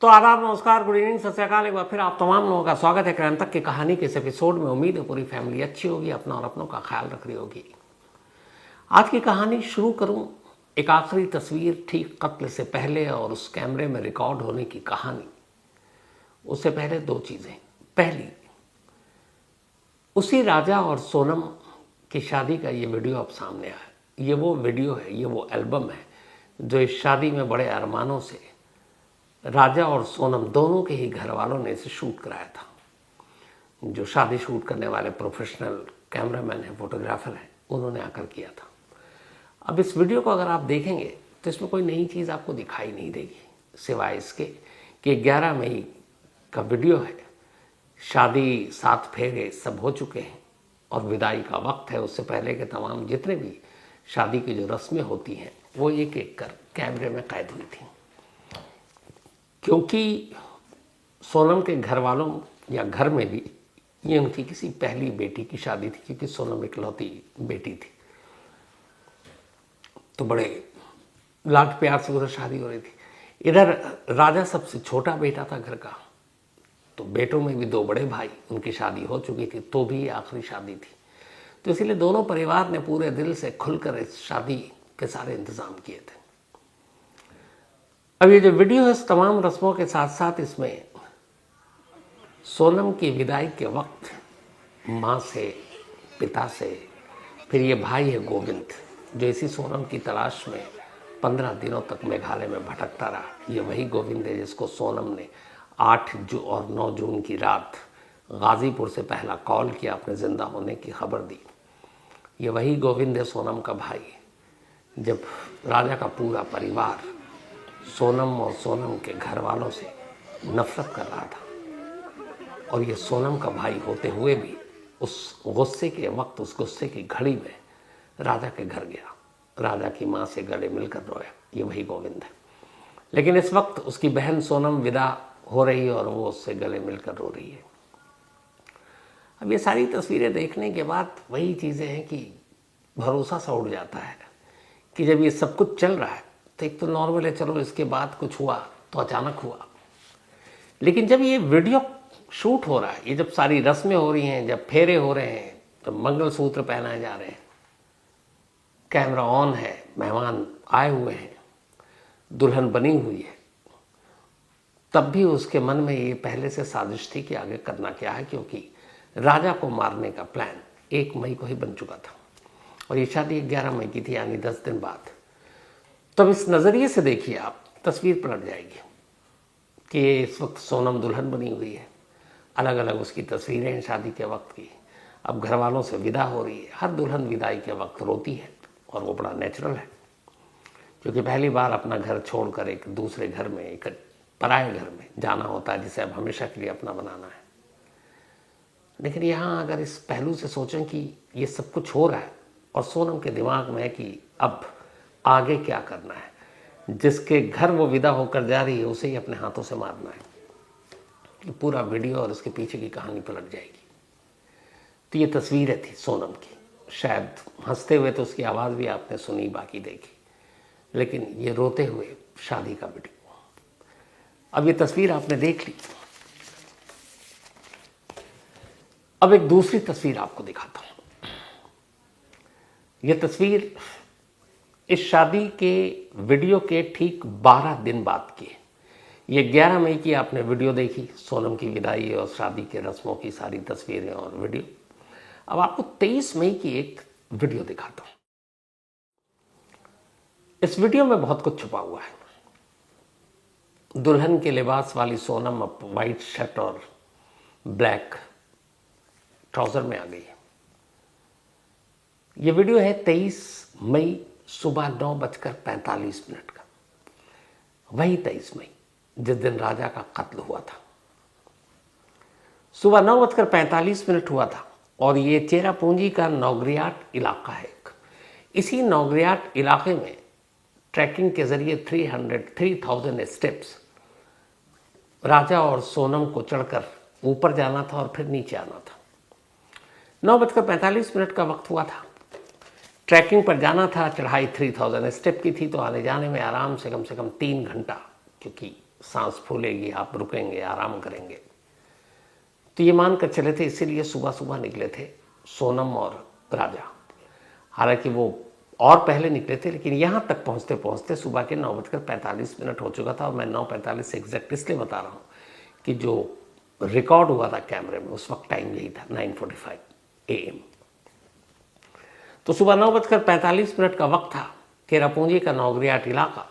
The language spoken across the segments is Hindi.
तो आदाब, नमस्कार, गुड इवनिंग, सत श्री अकाल। एक बार फिर आप तमाम लोगों का स्वागत है क्रांतक की कहानी के इस एपिसोड में। उम्मीद है पूरी फैमिली अच्छी होगी, अपना और अपनों का ख्याल रख रही होगी। आज की कहानी शुरू करूं एक आखिरी तस्वीर ठीक कत्ल से पहले और उस कैमरे में रिकॉर्ड होने की कहानी। उससे पहले दो चीज़ें। पहली, उसी राजा और सोनम की शादी का ये वीडियो अब सामने आया। ये वो वीडियो है, ये वो एल्बम है जो इस शादी में बड़े अरमानों से राजा और सोनम दोनों के ही घर वालों ने इसे शूट कराया था। जो शादी शूट करने वाले प्रोफेशनल कैमरामैन हैं, फोटोग्राफर हैं, उन्होंने आकर किया था। अब इस वीडियो को अगर आप देखेंगे तो इसमें कोई नई चीज़ आपको दिखाई नहीं देगी, सिवाय इसके कि 11 मई का वीडियो है। शादी, 7 फेरे सब हो चुके हैं और विदाई का वक्त है। उससे पहले के तमाम जितने भी शादी की जो रस्में होती हैं वो एक एक कर कैमरे में कैद हुई थी। क्योंकि सोनम के घर वालों या घर में भी ये उनकी किसी पहली बेटी की शादी थी, क्योंकि सोनम इकलौती बेटी थी। तो बड़े लाड प्यार से उधर शादी हो रही थी। इधर राजा सबसे छोटा बेटा था घर का, तो बेटों में भी 2 बड़े भाई, उनकी शादी हो चुकी थी, तो भी आखिरी शादी थी। तो इसीलिए दोनों परिवार ने पूरे दिल से खुलकर इस शादी के सारे इंतजाम किए थे। अब ये जो वीडियो है, इस तमाम रस्मों के साथ साथ इसमें सोनम की विदाई के वक्त माँ से, पिता से, फिर ये भाई है गोविंद, जो इसी सोनम की तलाश में 15 दिनों तक मेघालय में भटकता रहा। ये वही गोविंद है जिसको सोनम ने 8 और 9 जून की रात गाजीपुर से पहला कॉल किया, अपने ज़िंदा होने की खबर दी। ये वही गोविंद है, सोनम का भाई। जब राजा का पूरा परिवार सोनम और सोनम के घर वालों से नफरत कर रहा था, और ये सोनम का भाई होते हुए भी उस गुस्से के वक्त, उस गुस्से की घड़ी में राजा के घर गया, राजा की माँ से गले मिलकर रोया। ये वही गोविंद है। लेकिन इस वक्त उसकी बहन सोनम विदा हो रही है और वो उससे गले मिलकर रो रही है। अब ये सारी तस्वीरें देखने के बाद वही चीज़ें हैं कि भरोसा सा उड़ जाता है कि जब ये सब कुछ चल रहा है तो एक तो नॉर्मल है, चलो इसके बाद कुछ हुआ तो अचानक हुआ। लेकिन जब ये वीडियो शूट हो रहा है, ये जब सारी रस्में हो रही हैं, जब फेरे हो रहे हैं, जब मंगलसूत्र पहनाए जा रहे हैं, कैमरा ऑन है, मेहमान आए हुए हैं, दुल्हन बनी हुई है, तब भी उसके मन में ये पहले से साजिश थी कि आगे करना क्या है, क्योंकि राजा को मारने का प्लान 1 मई को ही बन चुका था और ये शादी 11 मई की थी, यानी 10 दिन बाद। तब इस नज़रिए से देखिए आप, तस्वीर पलट जाएगी कि इस वक्त सोनम दुल्हन बनी हुई है, अलग अलग उसकी तस्वीरें हैं शादी के वक्त की। अब घर वालों से विदा हो रही है। हर दुल्हन विदाई के वक्त रोती है और वो बड़ा नेचुरल है, क्योंकि पहली बार अपना घर छोड़कर एक दूसरे घर में, एक पराए घर में जाना होता है, जिसे अब हमेशा के लिए अपना बनाना है। लेकिन यहाँ अगर इस पहलू से सोचें कि ये सब कुछ हो रहा है और सोनम के दिमाग में है कि अब आगे क्या करना है, जिसके घर वो विदा होकर जा रही है उसे ही अपने हाथों से मारना है। ये पूरा वीडियो और उसके पीछे की कहानी पलट जाएगी। तो ये तस्वीरें थी सोनम की। शायद हंसते हुए तो उसकी आवाज़ भी आपने सुनी, बाकी देखी, लेकिन ये रोते हुए शादी का वीडियो। अब ये तस्वीर आपने देख ली। अब एक दूसरी तस्वीर आपको दिखाता हूं। यह तस्वीर इस शादी के वीडियो के ठीक 12 दिन बाद की है। ये 11 मई की आपने वीडियो देखी, सोनम की विदाई और शादी के रस्मों की सारी तस्वीरें और वीडियो। अब आपको 23 मई की एक वीडियो दिखाता हूं। इस वीडियो में बहुत कुछ छुपा हुआ है। दुल्हन के लिबास वाली सोनम अब वाइट शर्ट और ब्लैक ट्राउजर में आ गई है। यह वीडियो है 23 मई सुबह 9:45 का। वही 23 मई जिस दिन राजा का कत्ल हुआ था। सुबह 9:45 हुआ था और ये चेरापूंजी का नौगरियाट इलाका है। इसी नौगरियाट इलाके में ट्रैकिंग के जरिए 3000 स्टेप्स राजा और सोनम को चढ़कर ऊपर जाना था और फिर नीचे आना था। 9:45 का वक्त हुआ था। ट्रैकिंग पर जाना था, चढ़ाई 3000 स्टेप की थी, तो आने जाने में आराम से कम 3 घंटा, क्योंकि सांस फूलेगी, आप रुकेंगे, आराम करेंगे। तो ये मानकर चले थे, इसीलिए सुबह सुबह निकले थे सोनम और राजा। हालांकि वो और पहले निकले थे, लेकिन यहाँ तक पहुँचते पहुँचते सुबह के 9:45 हो चुका था। और मैं 9:45 से एग्जैक्ट इसलिए बता रहा हूँ कि जो रिकॉर्ड हुआ था कैमरे में उस वक्त टाइम यही था, 9:45 AM। तो सुबह 9:45 का वक्त था। केरापूंजी का नौगरियाट इलाका।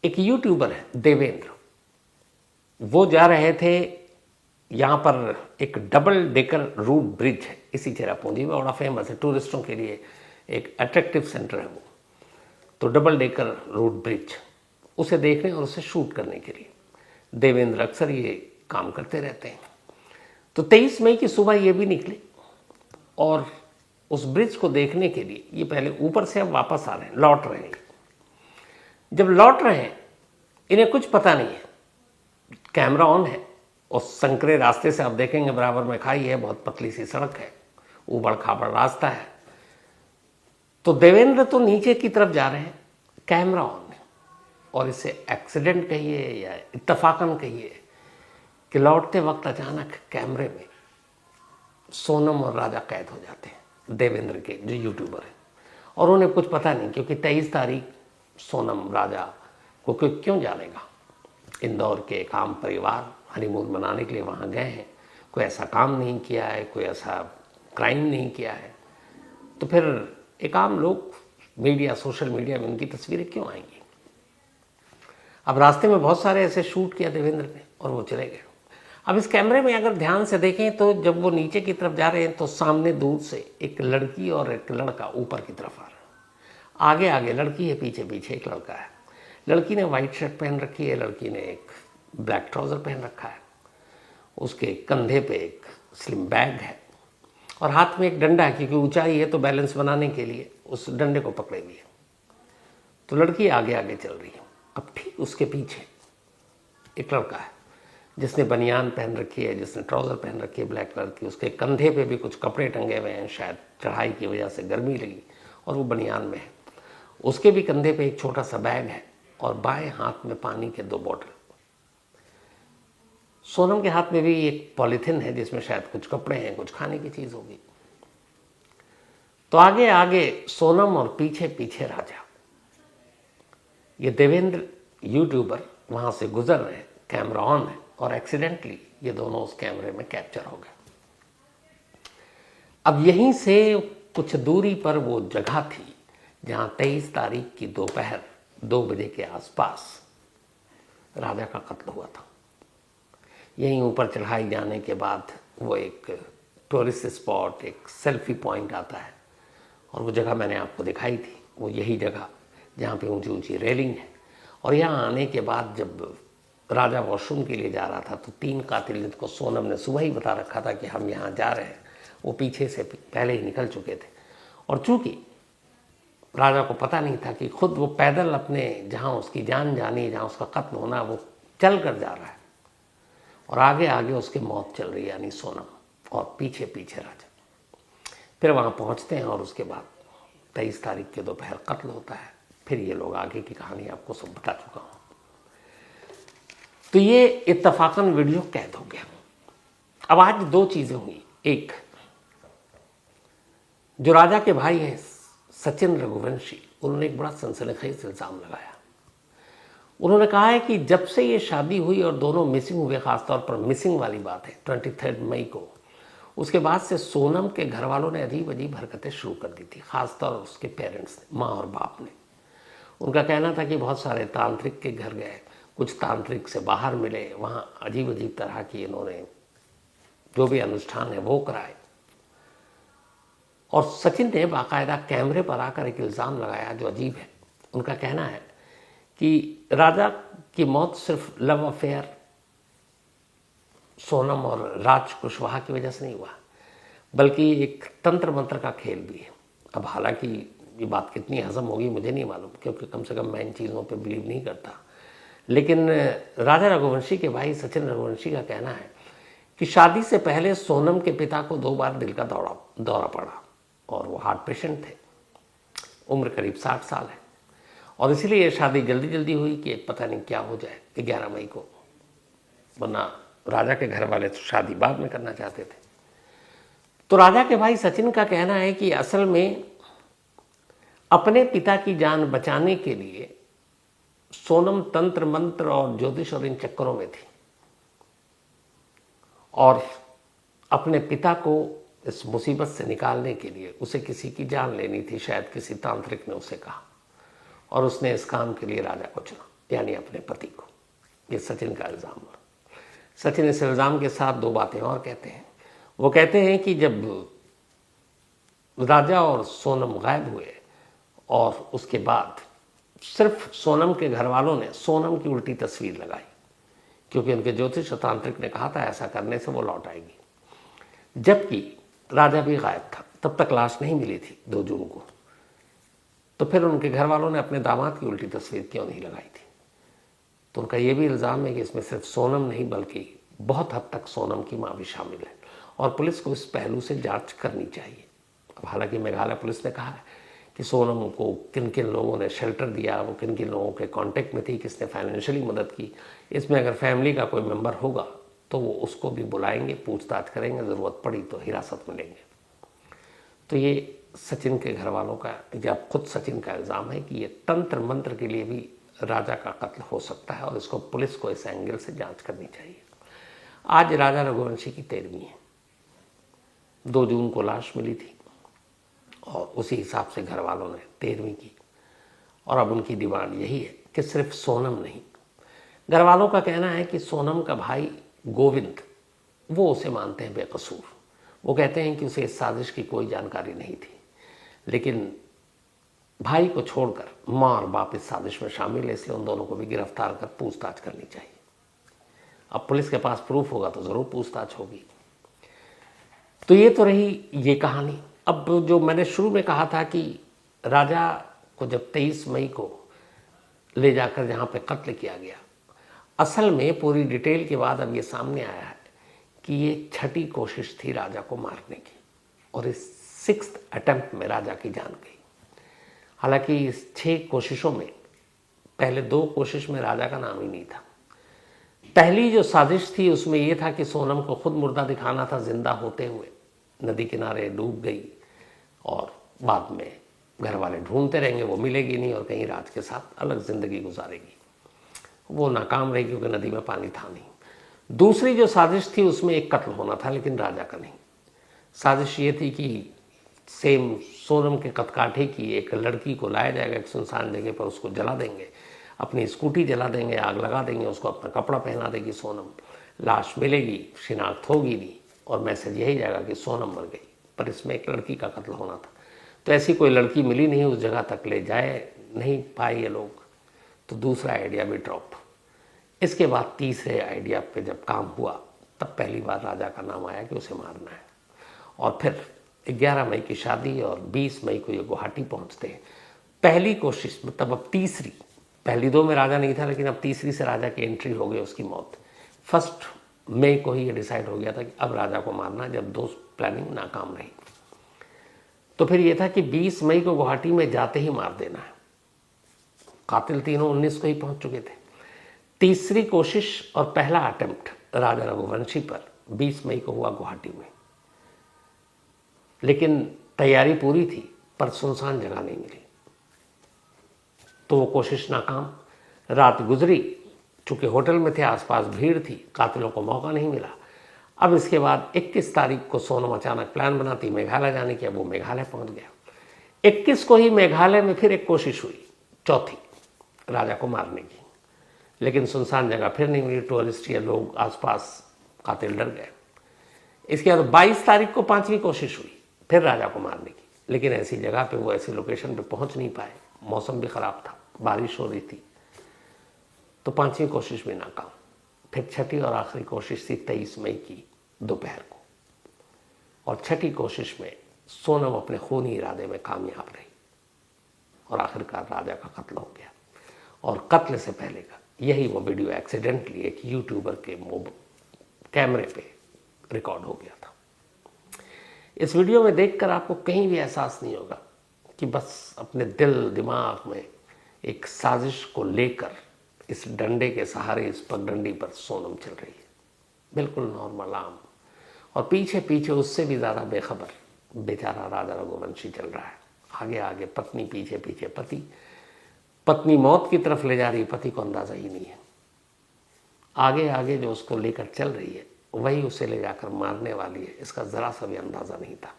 एक यूट्यूबर है देवेंद्र, वो जा रहे थे, यहाँ पर एक डबल डेकर रूट ब्रिज है इसी चेरापूंजी में, बड़ा फेमस है, टूरिस्टों के लिए एक अट्रैक्टिव सेंटर है वो। तो डबल डेकर रूट ब्रिज, उसे देखने और उसे शूट करने के लिए देवेंद्र अक्सर ये काम करते रहते हैं। तो 23 मई की सुबह ये भी निकले और उस ब्रिज को देखने के लिए ये पहले ऊपर से अब वापस आ रहे हैं, लौट रहे हैं। जब लौट रहे हैं, इन्हें कुछ पता नहीं है, कैमरा ऑन है और संकरे रास्ते से आप देखेंगे बराबर में खाई है, बहुत पतली सी सड़क है, ऊबड़ खाबड़ रास्ता है। तो देवेंद्र तो नीचे की तरफ जा रहे हैं, कैमरा ऑन है। और इसे एक्सीडेंट कहिए या इत्तफाकन कहिए कि लौटते वक्त अचानक कैमरे में सोनम और राजा कैद हो जाते हैं, देवेंद्र के जो यूट्यूबर है। और उन्हें कुछ पता नहीं, क्योंकि 23 तारीख सोनम राजा को क्यों जानेगा। इंदौर के एक आम परिवार हनीमून मनाने के लिए वहाँ गए हैं, कोई ऐसा काम नहीं किया है, कोई ऐसा क्राइम नहीं किया है, तो फिर एक आम लोग मीडिया, सोशल मीडिया में उनकी तस्वीरें क्यों आएंगी। अब रास्ते में बहुत सारे ऐसे शूट किया देवेंद्र ने और वो चले गए। अब इस कैमरे में अगर ध्यान से देखें तो जब वो नीचे की तरफ जा रहे हैं तो सामने दूर से एक लड़की और एक लड़का ऊपर की तरफ आ रहा है। आगे आगे लड़की है, पीछे पीछे एक लड़का है। लड़की ने वाइट शर्ट पहन रखी है, लड़की ने एक ब्लैक ट्राउज़र पहन रखा है। उसके कंधे पे एक स्लिम बैग है और हाथ में एक डंडा है, क्योंकि ऊंचाई है तो बैलेंस बनाने के लिए उस डंडे को पकड़े हुए है। तो लड़की आगे आगे चल रही है। अब ठीक उसके पीछे एक लड़का है जिसने बनियान पहन रखी है, जिसने ट्राउज़र पहन रखी है ब्लैक कलर की। उसके कंधे पे भी कुछ कपड़े टंगे हुए हैं, शायद चढ़ाई की वजह से गर्मी लगी और वो बनियान में है। उसके भी कंधे पे एक छोटा सा बैग है और बाएं हाथ में पानी के 2 बोतल। सोनम के हाथ में भी एक पॉलीथिन है जिसमें शायद कुछ कपड़े हैं, कुछ खाने की चीज़ होगी। तो आगे आगे सोनम और पीछे पीछे राजा। ये देवेंद्र यूट्यूबर वहाँ से गुजर रहे हैं, कैमरा ऑन है और एक्सीडेंटली ये दोनों उस कैमरे में कैप्चर हो गए। अब यहीं से कुछ दूरी पर वो जगह थी जहाँ 23 तारीख की दोपहर 2 बजे के आसपास राजा का कत्ल हुआ था। यहीं ऊपर चढ़ाई जाने के बाद वो एक टूरिस्ट स्पॉट, एक सेल्फी पॉइंट आता है और वो जगह मैंने आपको दिखाई थी। वो यही जगह जहाँ पे ऊंची ऊंची रेलिंग है। और यहाँ आने के बाद जब राजा वॉशरूम के लिए जा रहा था तो 3 कातिल, जिनको सोनम ने सुबह ही बता रखा था कि हम यहाँ जा रहे हैं, वो पीछे से पहले ही निकल चुके थे। और चूँकि राजा को पता नहीं था कि खुद वो पैदल अपने जहाँ उसकी जान जानी, जहाँ उसका कत्ल होना, वो चल कर जा रहा है और आगे आगे उसकी मौत चल रही है, यानी सोनम, और पीछे पीछे राजा। फिर वहाँ पहुँचते हैं और उसके बाद 23 तारीख के दोपहर कत्ल होता है। फिर ये लोग आगे की कहानी आपको सब बता चुका हूँ। तो ये इत्तफाकन वीडियो कैद हो गया। अब आज 2 चीज़ें हुई। एक, जो राजा के भाई हैं सचिन रघुवंशी, उन्होंने एक बड़ा सनसनीखेज इल्ज़ाम लगाया। उन्होंने कहा है कि जब से ये शादी हुई और दोनों मिसिंग हुए, ख़ासतौर पर मिसिंग वाली बात है 23 मई को, उसके बाद से सोनम के घर वालों ने अजीब अजीब हरकतें शुरू कर दी थी, ख़ासतौर उसके पेरेंट्स ने, माँ और बाप ने। उनका कहना था कि बहुत सारे तांत्रिक के घर गए, कुछ तांत्रिक से बाहर मिले, वहाँ अजीब अजीब तरह की इन्होंने जो भी अनुष्ठान है वो कराए। और सचिन ने बाकायदा कैमरे पर आकर एक इल्ज़ाम लगाया जो अजीब है। उनका कहना है कि राजा की मौत सिर्फ लव अफेयर सोनम और राज कुशवाहा की वजह से नहीं हुआ, बल्कि एक तंत्र मंत्र का खेल भी है। अब हालांकि ये बात कितनी हजम होगी मुझे नहीं मालूम, क्योंकि कम से कम मैं इन चीज़ों पे बिलीव नहीं करता। लेकिन राजा रघुवंशी के भाई सचिन रघुवंशी का कहना है कि शादी से पहले सोनम के पिता को 2 बार दिल का दौरा पड़ा और वो हार्ट पेशेंट थे। उम्र करीब 60 साल है और इसलिए ये शादी जल्दी जल्दी हुई कि पता नहीं क्या हो जाए 11 मई को, वरना राजा के घर वाले तो शादी बाद में करना चाहते थे। तो राजा के भाई सचिन का कहना है कि असल में अपने पिता की जान बचाने के लिए सोनम तंत्र मंत्र और ज्योतिष और इन चक्करों में थी, और अपने पिता को इस मुसीबत से निकालने के लिए उसे किसी की जान लेनी थी, शायद किसी तांत्रिक ने उसे कहा, और उसने इस काम के लिए राजा को चुना, यानी अपने पति को। ये सचिन का इल्ज़ाम है। सचिन इस इल्ज़ाम के साथ 2 बातें और कहते हैं। वो कहते हैं कि जब राजा और सोनम गायब हुए और उसके बाद सिर्फ सोनम के घर वालों ने सोनम की उल्टी तस्वीर लगाई, क्योंकि उनके ज्योतिष तांत्रिक ने कहा था ऐसा करने से वो लौट आएगी, जबकि राजा भी गायब था। तब तक लाश नहीं मिली थी 2 जून को। तो फिर उनके घर वालों ने अपने दामाद की उल्टी तस्वीर क्यों नहीं लगाई थी? तो उनका ये भी इल्ज़ाम है कि इसमें सिर्फ सोनम नहीं बल्कि बहुत हद तक सोनम की माँ भी शामिल है, और पुलिस को इस पहलू से जांच करनी चाहिए। अब हालांकि मेघालय पुलिस ने कहा है कि सोनम को किन किन लोगों ने शेल्टर दिया, वो किन किन लोगों के कांटेक्ट में थी, किसने फाइनेंशियली मदद की, इसमें अगर फैमिली का कोई मेंबर होगा तो वो उसको भी बुलाएंगे, पूछताछ करेंगे, ज़रूरत पड़ी तो हिरासत में लेंगे। तो ये सचिन के घर वालों का या खुद सचिन का इल्ज़ाम है कि ये तंत्र मंत्र के लिए भी राजा का कत्ल हो सकता है, और इसको पुलिस को इस एंगल से जांच करनी चाहिए। आज राजा रघुवंशी की 13वीं है। 2 जून को लाश मिली थी, और उसी हिसाब से घर वालों ने 13वीं की, और अब उनकी डिमांड यही है कि सिर्फ सोनम नहीं। घर वालों का कहना है कि सोनम का भाई गोविंद, वो उसे मानते हैं बेकसूर। वो कहते हैं कि उसे इस साजिश की कोई जानकारी नहीं थी, लेकिन भाई को छोड़कर माँ और बाप इस साजिश में शामिल है, इसलिए उन दोनों को भी गिरफ्तार कर पूछताछ करनी चाहिए। अब पुलिस के पास प्रूफ होगा तो ज़रूर पूछताछ होगी। तो ये तो रही ये कहानी। अब जो मैंने शुरू में कहा था कि राजा को जब 23 मई को ले जाकर जहाँ पे कत्ल किया गया, असल में पूरी डिटेल के बाद अब ये सामने आया है कि ये 6ठी कोशिश थी राजा को मारने की, और इस 6th अटेम्प्ट में राजा की जान गई। हालांकि इस 6 कोशिशों में पहले 2 कोशिश में राजा का नाम ही नहीं था। पहली जो साजिश थी उसमें यह था कि सोनम को खुद मुर्दा दिखाना था जिंदा होते हुए, नदी किनारे डूब गई, और बाद में घर वाले ढूंढते रहेंगे, वो मिलेगी नहीं और कहीं राज के साथ अलग ज़िंदगी गुजारेगी। वो नाकाम रही क्योंकि नदी में पानी था नहीं। दूसरी जो साजिश थी उसमें एक कत्ल होना था, लेकिन राजा का नहीं। साजिश ये थी कि सेम सोनम के कदकाठे की एक लड़की को लाया जाएगा एक सुनसान जगह पर, उसको जला देंगे, अपनी स्कूटी जला देंगे, आग लगा देंगे, उसको अपना कपड़ा पहना देगी सोनम, लाश मिलेगी, शिनाख्त होगी नहीं, और मैसेज यही जाएगा कि सोनम मर गई। पर इसमें एक लड़की का कत्ल होना था, तो ऐसी कोई लड़की मिली नहीं, उस जगह तक ले जाए नहीं पाए ये लोग, तो दूसरा आइडिया भी ड्रॉप। इसके बाद तीसरे आइडिया पे जब काम हुआ तब पहली बार राजा का नाम आया कि उसे मारना है। और फिर 11 मई की शादी और 20 मई को ये गुवाहाटी पहुंचते हैं। पहली कोशिश मतलब अब तीसरी, पहली 2 में राजा नहीं था, लेकिन अब तीसरी से राजा की एंट्री हो गई, उसकी मौत। 1 मई को ही ये डिसाइड हो गया था कि अब राजा को मारना, जब 2 प्लानिंग नाकाम रही। तो फिर ये था कि 20 मई को गुवाहाटी में जाते ही मार देना है। कातिल तीनों 19 को ही पहुंच चुके थे। तीसरी कोशिश और पहला अटेम्प्ट राजा रघुवंशी पर 20 मई को हुआ गुवाहाटी में, लेकिन तैयारी पूरी थी पर सुनसान जगह नहीं मिली, तो वो कोशिश नाकाम। रात गुजरी, चूंकि होटल में थे, आसपास भीड़ थी, कातिलों को मौका नहीं मिला। अब इसके बाद 21 तारीख को सोनम अचानक प्लान बनाती मेघालय जाने की, अब वो मेघालय पहुंच गया। 21 को ही मेघालय में फिर एक कोशिश हुई, चौथी, राजा को मारने की, लेकिन सुनसान जगह फिर नहीं मिली, टूरिस्ट या लोग आसपास, कातिल डर गए। इसके बाद 22 तारीख को 5वीं कोशिश हुई फिर राजा को मारने की, लेकिन ऐसी जगह पे, वो ऐसी लोकेशन पे पहुंच नहीं पाए, मौसम भी ख़राब था, बारिश हो रही थी, तो 5वीं कोशिश भी नाकाम। फिर 6ठी और आखिरी कोशिश थी 23 मई की दोपहर को, और 6ठी कोशिश में सोनम अपने खूनी इरादे में कामयाब रही, और आखिरकार राजा का कत्ल हो गया। और कत्ल से पहले का यही वो वीडियो एक्सीडेंटली एक यूट्यूबर के कैमरे पे रिकॉर्ड हो गया था। इस वीडियो में देखकर आपको कहीं भी एहसास नहीं होगा कि बस अपने दिल दिमाग में एक साजिश को लेकर इस डंडे के सहारे इस पगडंडी पर सोनम चल रही है, बिल्कुल नॉर्मल आम। और पीछे पीछे उससे भी ज़्यादा बेखबर बेचारा राजा रघुवंशी चल रहा है। आगे आगे पत्नी, पीछे पीछे पति। पत्नी मौत की तरफ ले जा रही, पति को अंदाज़ा ही नहीं है। आगे आगे जो उसको लेकर चल रही है वही उसे ले जाकर मारने वाली है, इसका ज़रा सा भी अंदाज़ा नहीं था।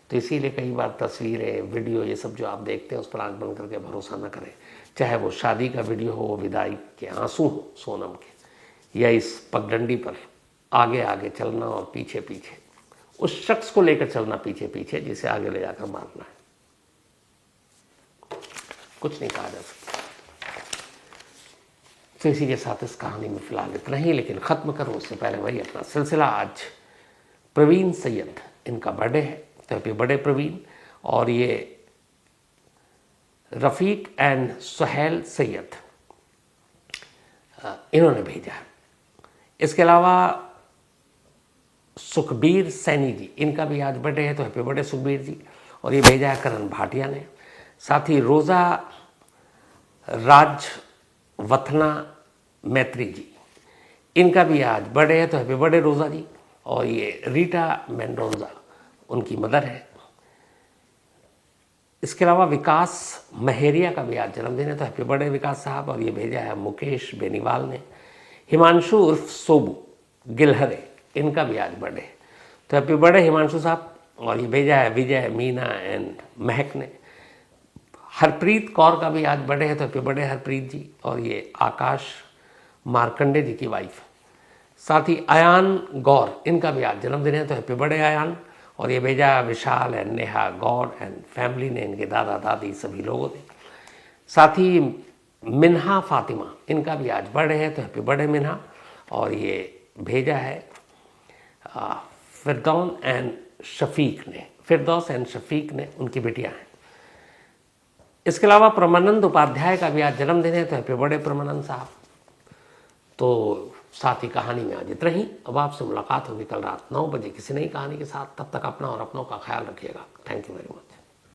तो इसीलिए कई बार तस्वीरें, वीडियो, ये सब जो आप देखते हैं उस पर आंख बंद करके भरोसा न करें। चाहे वो शादी का वीडियो हो, विदाई के आंसू हो सोनम के, या इस पगडंडी पर आगे आगे चलना और पीछे पीछे उस शख्स को लेकर चलना, पीछे पीछे जिसे आगे ले जाकर मारना है। कुछ नहीं कहा जा सकता। तो इसी के साथ इस कहानी में फिलहाल इतना ही, लेकिन ख़त्म करूँ उससे पहले वही अपना सिलसिला। आज प्रवीण सैयद, इनका बर्थडे है, तो हैप्पी बर्थडे प्रवीण। और ये रफ़ीक एंड सुहेल सैयद इन्होंने भेजा है। इसके अलावा सुखबीर सैनी जी, इनका भी आज बर्थडे है, तो हैप्पी बर्थडे सुखबीर जी। और ये भेजा है करण भाटिया ने। साथ ही रोज़ा राजवथना मैत्री जी, इनका भी आज बर्थडे है, तो हैप्पी बर्थडे रोज़ा जी। और ये रीटा मेंडोजा, उनकी मदर है। इसके अलावा विकास महेरिया का भी आज जन्मदिन है, तो हैप्पी बर्थडे विकास साहब। और ये भेजा है मुकेश बेनीवाल ने। हिमांशु उर्फ सोबू गिलहरे, इनका भी आज बर्थडे है, तो हैप्पी बर्थडे हिमांशु साहब। और ये भेजा है विजय, मीना एंड महक ने। हरप्रीत कौर का भी आज बर्थडे है, तो हैप्पी बर्थडे हरप्रीत जी। और ये आकाश मार्कंडे जी की वाइफ। साथ ही अयान गौर, इनका भी आज जन्मदिन है, तो हैप्पी बर्थडे अयान। और ये भेजा Vishal and Neha Gaur and family ने, इनके दादा दादी सभी लोगों ने। साथ ही मिन्हा फातिमा, इनका भी आज बर्थडे है, तो हैप्पी बर्थडे मिन्हा। और ये भेजा है फिरदौस एंड शफीक ने, उनकी बेटियां हैं। इसके अलावा परमानंद उपाध्याय का भी आज जन्मदिन है, तो हैप्पी बर्थडे परमानंद साहब। तो साथ ही कहानी में आज इतना ही। अब आपसे मुलाकात होगी कल रात 9 बजे किसी नई कहानी के साथ। तब तक अपना और अपनों का ख्याल रखिएगा। Thank you very much.